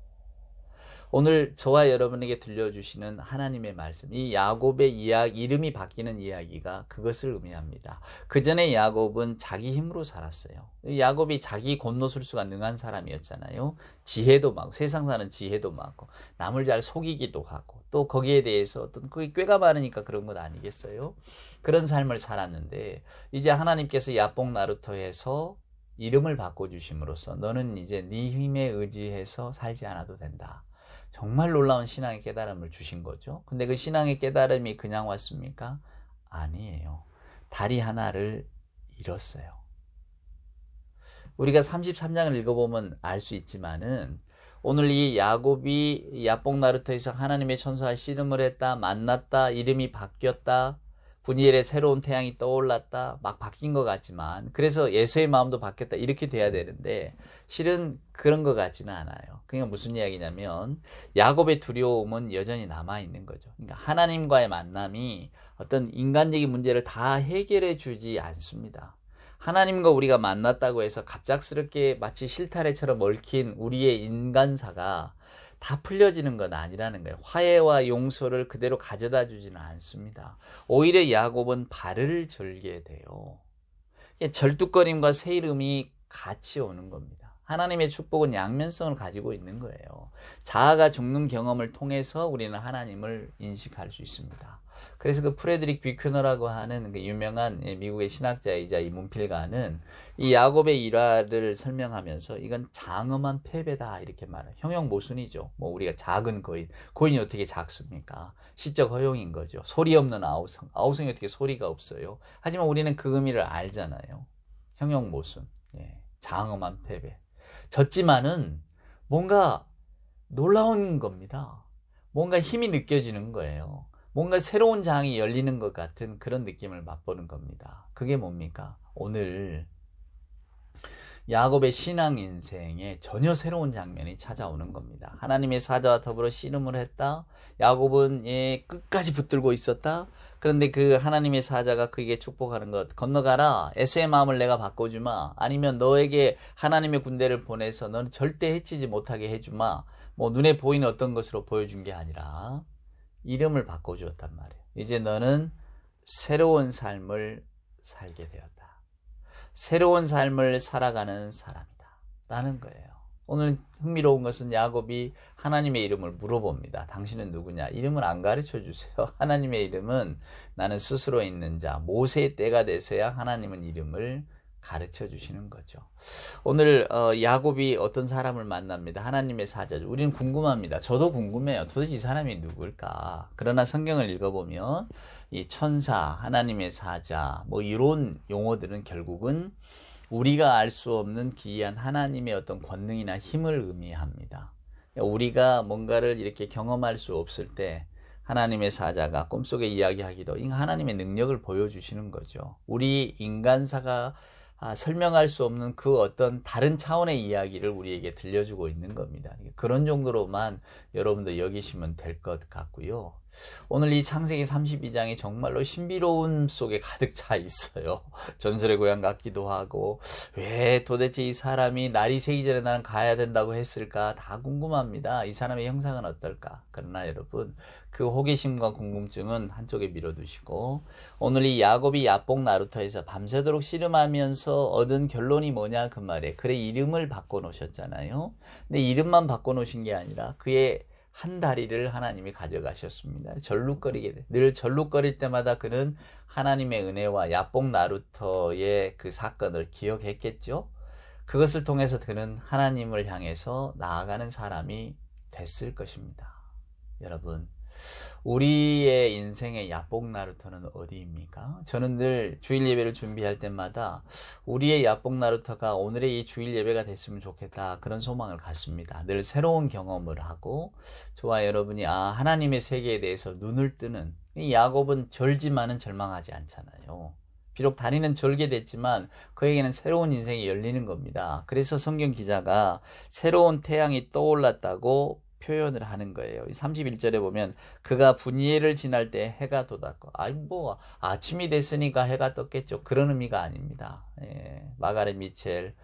오늘 저와 여러분에게 들려주시는 하나님의 말씀, 이 야곱의 이야기, 이름이 바뀌는 이야기가 그것을 의미합니다. 그 전에 야곱은 자기 힘으로 살았어요. 야곱이 자기 곤노술수가 능한 사람이었잖아요. 지혜도 많고, 세상 사는 지혜도 많고, 남을 잘 속이기도 하고, 또 거기에 대해서 어떤 그게 꾀가 많으니까 그런 것 아니겠어요? 그런 삶을 살았는데, 이제 하나님께서 야복 나루토에서 이름을 바꿔주심으로써 너는 이제 네 힘에 의지해서 살지 않아도 된다. 정말 놀라운 신앙의 깨달음을 주신 거죠. 근데 그 신앙의 깨달음이 그냥 왔습니까? 아니에요. 다리 하나를 잃었어요. 우리가 33장을 읽어보면 알 수 있지만은 오늘 이 야곱이 야복 나루토에서 하나님의 천사와 씨름을 했다, 만났다, 이름이 바뀌었다, 분이엘의 새로운 태양이 떠올랐다, 막 바뀐 것 같지만 그래서 예수의 마음도 바뀌었다 이렇게 돼야 되는데 실은 그런 것 같지는 않아요. 그러니까 무슨 이야기냐면 야곱의 두려움은 여전히 남아있는 거죠. 그러니까 하나님과의 만남이 어떤 인간적인 문제를 다 해결해 주지 않습니다. 하나님과 우리가 만났다고 해서 갑작스럽게 마치 실타래처럼 얽힌 우리의 인간사가 다 풀려지는 건 아니라는 거예요. 화해와 용서를 그대로 가져다 주지는 않습니다. 오히려 야곱은 발을 절게 돼요. 절뚝거림과 새 이름이 같이 오는 겁니다. 하나님의 축복은 양면성을 가지고 있는 거예요. 자아가 죽는 경험을 통해서 우리는 하나님을 인식할 수 있습니다. 그래서 그 프레드릭 뷔큐너라고 하는 그 유명한 미국의 신학자이자 이 문필가는 이 야곱의 일화를 설명하면서 이건 장엄한 패배다 이렇게 말해요. 형용 모순이죠. 뭐 우리가 작은 거인, 거인이 어떻게 작습니까? 시적 허용인 거죠. 소리 없는 아우성, 아우성이 어떻게 소리가 없어요? 하지만 우리는 그 의미를 알잖아요. 형용 모순, 장엄한 패배. 졌지만은 뭔가 놀라운 겁니다. 뭔가 힘이 느껴지는 거예요. 뭔가 새로운 장이 열리는 것 같은 그런 느낌을 맛보는 겁니다. 그게 뭡니까? 오늘 야곱의 신앙 인생에 전혀 새로운 장면이 찾아오는 겁니다. 하나님의 사자와 더불어 씨름을 했다. 야곱은 끝까지 붙들고 있었다. 그런데 그 하나님의 사자가 그에게 축복하는 것, 건너가라. 에서의 마음을 내가 바꿔주마. 아니면 너에게 하나님의 군대를 보내서 너는 절대 해치지 못하게 해주마. 뭐 눈에 보이는 어떤 것으로 보여준 게 아니라 이름을 바꿔주었단 말이에요. 이제 너는 새로운 삶을 살게 되었다. 새로운 삶을 살아가는 사람이다 라는 거예요. 오늘 흥미로운 것은 야곱이 하나님의 이름을 물어봅니다. 당신은 누구냐? 이름을 안 가르쳐 주세요. 하나님의 이름은 나는 스스로 있는 자, 모세의 때가 돼서야 하나님은 이름을 가르쳐 주시는 거죠. 오늘 야곱이 어떤 사람을 만납니다. 하나님의 사자죠. 우리는 궁금합니다. 저도 궁금해요. 도대체 이 사람이 누굴까? 그러나 성경을 읽어보면 이 천사, 하나님의 사자 뭐 이런 용어들은 결국은 우리가 알 수 없는 기이한 하나님의 어떤 권능이나 힘을 의미합니다. 우리가 뭔가를 이렇게 경험할 수 없을 때 하나님의 사자가 꿈속에 이야기하기도 하나님의 능력을 보여주시는 거죠. 우리 인간사가 설명할 수 없는 그 어떤 다른 차원의 이야기를 우리에게 들려주고 있는 겁니다. 그런 정도로만 여러분도 여기시면 될 것 같고요. 오늘 이 창세기 32장이 정말로 신비로움 속에 가득 차 있어요. 전설의 고향 같기도 하고, 왜 도대체 이 사람이 날이 새기 전에 나는 가야 된다고 했을까? 다 궁금합니다. 이 사람의 형상은 어떨까? 그러나 여러분, 그 호기심과 궁금증은 한쪽에 밀어두시고, 오늘 이 야곱이 야복 나루터에서 밤새도록 씨름하면서 얻은 결론이 뭐냐 그 말에, 그래 이름을 바꿔놓으셨잖아요. 근데 이름만 바꿔놓으신 게 아니라 그의 한 다리를 하나님이 가져가셨습니다. 늘 절룩거릴 때마다 그는 하나님의 은혜와 야복 나루터의 그 사건을 기억했겠죠. 그것을 통해서 그는 하나님을 향해서 나아가는 사람이 됐을 것입니다. 여러분, 우리의 인생의 야복 나루터는 어디입니까? 저는 늘 주일 예배를 준비할 때마다 우리의 야복 나루터가 오늘의 이 주일 예배가 됐으면 좋겠다, 그런 소망을 갖습니다. 늘 새로운 경험을 하고, 저와 여러분이 하나님의 세계에 대해서 눈을 뜨는, 이 야곱은 절지만은 절망하지 않잖아요. 비록 다리는 절게 됐지만 그에게는 새로운 인생이 열리는 겁니다. 그래서 성경 기자가 새로운 태양이 떠올랐다고 표현을 하는 거예요. 31절에 보면 그가 분이엘을 지날 때 해가 돋았고, 아침이 됐으니까 해가 떴겠죠. 그런 의미가 아닙니다. 마가렛 미첼,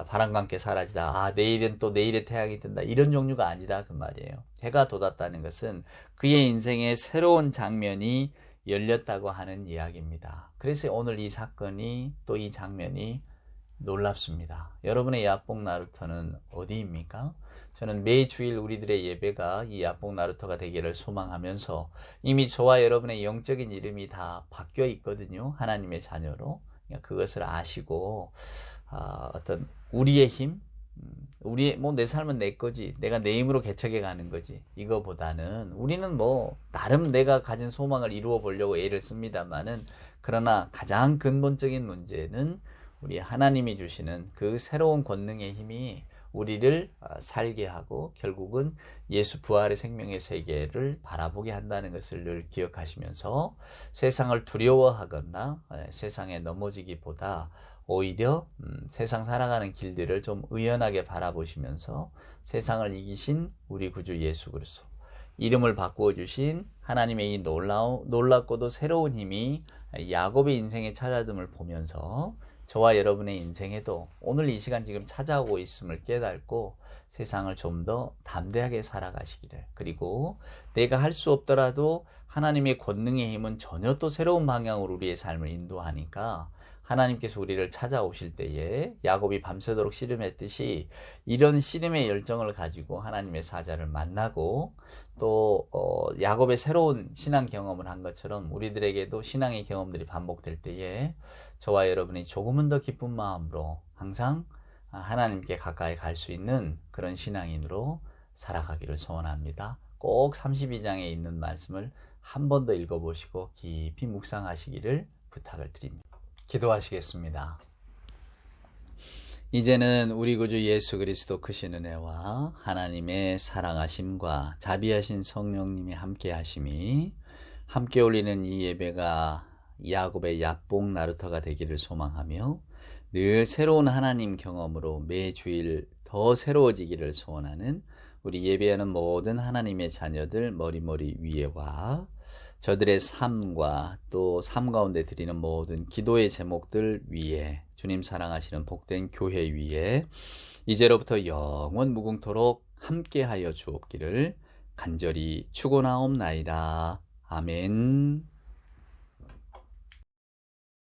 바람과 함께 사라지다, 내일은 또 내일의 태양이 뜬다, 이런 종류가 아니다 그 말이에요. 해가 돋았다는 것은 그의 인생의 새로운 장면이 열렸다고 하는 이야기입니다. 그래서 오늘 이 사건이, 또 이 장면이 놀랍습니다. 여러분의 야복 나루터는 어디입니까? 저는 매주일 우리들의 예배가 이 야복 나루터가 되기를 소망하면서, 이미 저와 여러분의 영적인 이름이 다 바뀌어 있거든요. 하나님의 자녀로. 그것을 아시고, 어떤 우리의 힘, 내 삶은 내 거지, 내가 내 힘으로 개척해 가는 거지, 이거보다는 우리는 나름 내가 가진 소망을 이루어 보려고 애를 씁니다만은, 그러나 가장 근본적인 문제는 우리 하나님이 주시는 그 새로운 권능의 힘이 우리를 살게 하고 결국은 예수 부활의 생명의 세계를 바라보게 한다는 것을 늘 기억하시면서, 세상을 두려워하거나 세상에 넘어지기보다 오히려 세상 살아가는 길들을 좀 의연하게 바라보시면서, 세상을 이기신 우리 구주 예수 그리스도, 이름을 바꾸어 주신 하나님의 이 놀랍고도 새로운 힘이 야곱의 인생에 찾아듦을 보면서, 저와 여러분의 인생에도 오늘 이 시간 지금 찾아오고 있음을 깨닫고 세상을 좀 더 담대하게 살아가시기를, 그리고 내가 할 수 없더라도 하나님의 권능의 힘은 전혀 또 새로운 방향으로 우리의 삶을 인도하니까, 하나님께서 우리를 찾아오실 때에 야곱이 밤새도록 씨름했듯이 이런 씨름의 열정을 가지고 하나님의 사자를 만나고, 또 야곱의 새로운 신앙 경험을 한 것처럼 우리들에게도 신앙의 경험들이 반복될 때에 저와 여러분이 조금은 더 기쁜 마음으로 항상 하나님께 가까이 갈 수 있는 그런 신앙인으로 살아가기를 소원합니다. 꼭 32장에 있는 말씀을 한 번 더 읽어보시고 깊이 묵상하시기를 부탁을 드립니다. 기도하시겠습니다. 이제는 우리 구주 예수 그리스도 크신 은혜와 하나님의 사랑하심과 자비하신 성령님이 함께 하심이, 함께 올리는 이 예배가 야곱의 야복 나루터가 되기를 소망하며, 늘 새로운 하나님 경험으로 매주일 더 새로워지기를 소원하는 우리 예배하는 모든 하나님의 자녀들 머리머리 위에와 저들의 삶과 또 삶 가운데 드리는 모든 기도의 제목들 위에, 주님 사랑하시는 복된 교회 위에 이제로부터 영원 무궁토록 함께하여 주옵기를 간절히 축원하옵나이다. 아멘.